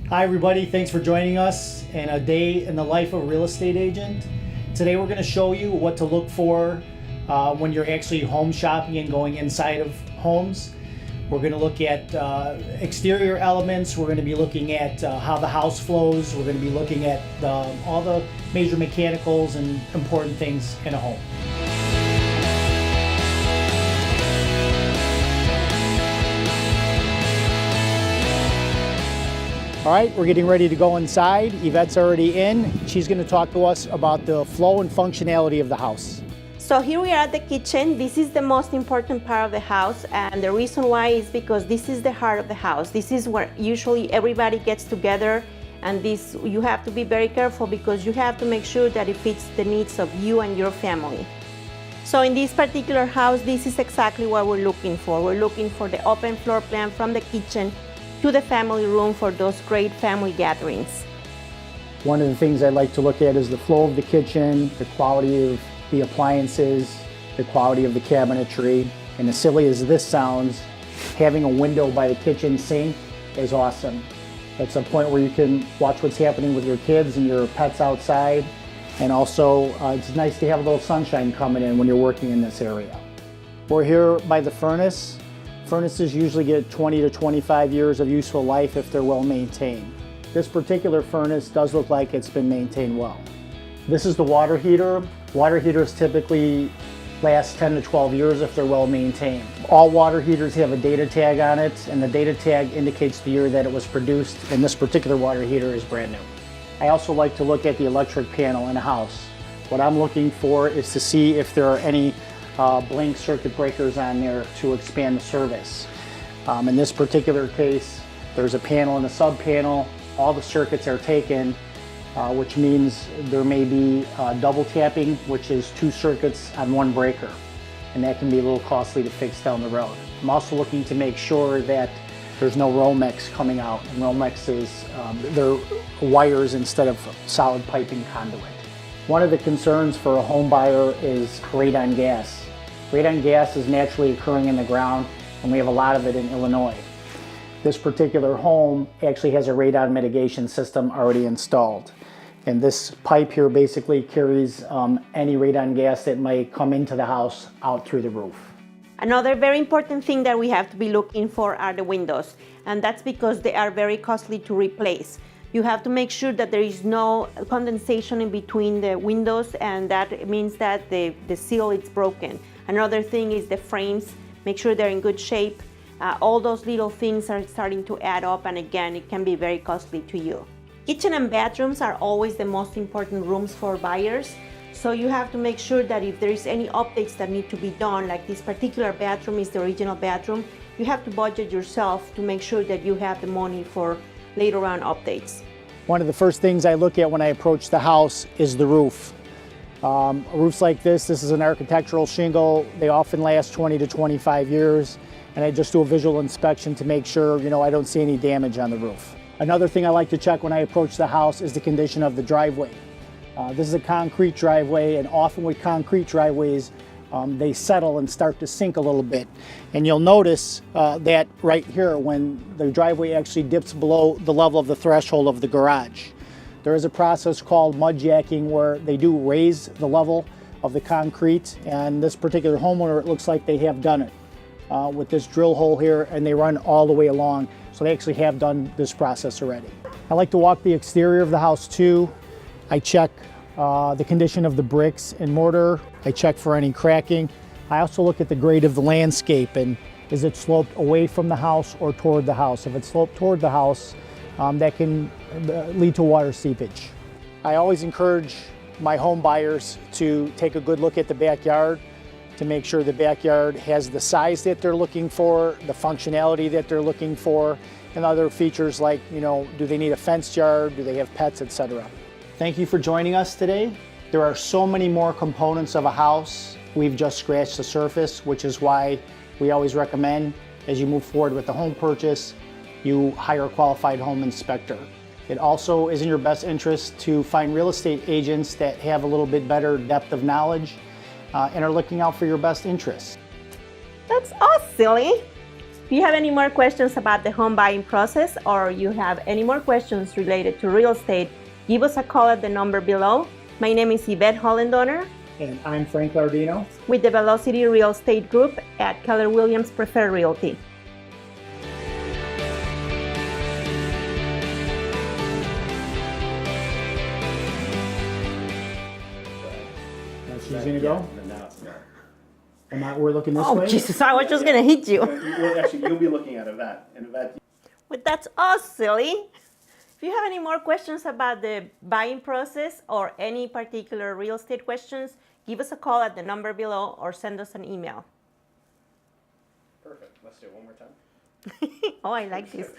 Hi everybody, thanks for joining us in a day in the life of a real estate agent. Today we're going to show you what to look for when you're actually home shopping and going inside of homes. We're going to look at exterior elements, we're going to be looking at how the house flows, we're going to be looking at all the major mechanicals and important things in a home. All right, we're getting ready to go inside. Yvette's already in. She's going to talk to us about the flow and functionality of the house. So here we are at the kitchen. This is the most important part of the house, and the reason why is because this is the heart of the house. This is where usually everybody gets together, and this you have to be very careful because you have to make sure that it fits the needs of you and your family. So in this particular house, this is exactly what we're looking for. We're looking for the open floor plan from the kitchen to the family room for those great family gatherings. One of the things I like to look at is the flow of the kitchen, the quality of the appliances, the quality of the cabinetry. And as silly as this sounds, having a window by the kitchen sink is awesome. That's a point where you can watch what's happening with your kids and your pets outside. And also, it's nice to have a little sunshine coming in when you're working in this area. We're here by the furnace. Furnaces usually get 20 to 25 years of useful life if they're well maintained. This particular furnace does look like it's been maintained well. This is the water heater. Water heaters typically last 10 to 12 years if they're well maintained. All water heaters have a data tag on it, and the data tag indicates the year that it was produced, and this particular water heater is brand new. I also like to look at the electric panel in a house. What I'm looking for is to see if there are any blank circuit breakers on there to expand the service. In this particular case, there's a panel and a sub panel. All the circuits are taken, which means there may be double tapping, which is 2 circuits on 1 breaker, and that can be a little costly to fix down the road. I'm also looking to make sure that there's no Romex coming out, and Romex is they're wires instead of solid piping conduit. One of the concerns for a home buyer is radon gas. Radon gas is naturally occurring in the ground, and we have a lot of it in Illinois. This particular home actually has a radon mitigation system already installed. And this pipe here basically carries any radon gas that might come into the house out through the roof. Another very important thing that we have to be looking for are the windows, and that's because they are very costly to replace. You have to make sure that there is no condensation in between the windows, and that means that the seal is broken. Another thing is the frames. Make sure they're in good shape. All those little things are starting to add up, and again, it can be very costly to you. Kitchen and bathrooms are always the most important rooms for buyers. So you have to make sure that if there is any updates that need to be done, like this particular bathroom is the original bathroom, you have to budget yourself to make sure that you have the money for later on updates. One of the first things I look at when I approach the house is the roof. Roofs like this is an architectural shingle. They often last 20 to 25 years. And I just do a visual inspection to make sure, I don't see any damage on the roof. Another thing I like to check when I approach the house is the condition of the driveway. This is a concrete driveway, and often with concrete driveways, they settle and start to sink a little bit. And you'll notice that right here when the driveway actually dips below the level of the threshold of the garage. There is a process called mud jacking where they do raise the level of the concrete, and this particular homeowner, it looks like they have done it with this drill hole here, and they run all the way along. So they actually have done this process already. I like to walk the exterior of the house too. I check the condition of the bricks and mortar. I check for any cracking. I also look at the grade of the landscape, and is it sloped away from the house or toward the house? If it's sloped toward the house, that can lead to water seepage. I always encourage my home buyers to take a good look at the backyard to make sure the backyard has the size that they're looking for, the functionality that they're looking for, and other features like, do they need a fenced yard, do they have pets, etc. Thank you for joining us today. There are so many more components of a house. We've just scratched the surface, which is why we always recommend, as you move forward with the home purchase, you hire a qualified home inspector. It also is in your best interest to find real estate agents that have a little bit better depth of knowledge and are looking out for your best interests. That's all silly. If you have any more questions about the home buying process or you have any more questions related to real estate, give us a call at the number below. My name is Ivette Hollendoner And I'm Frank Lardino. with the Velocity Real Estate Group at Keller Williams Preferred Realty. She's gonna go. And now it's not. And we're looking this Oh, way. Jesus, I was just gonna hit you. Well, actually, you'll be looking at Yvette, and Yvette. But that's us, silly. If you have any more questions about the buying process or any particular real estate questions, give us a call at the number below or send us an email. Perfect. Let's do it one more time. Oh, I like this.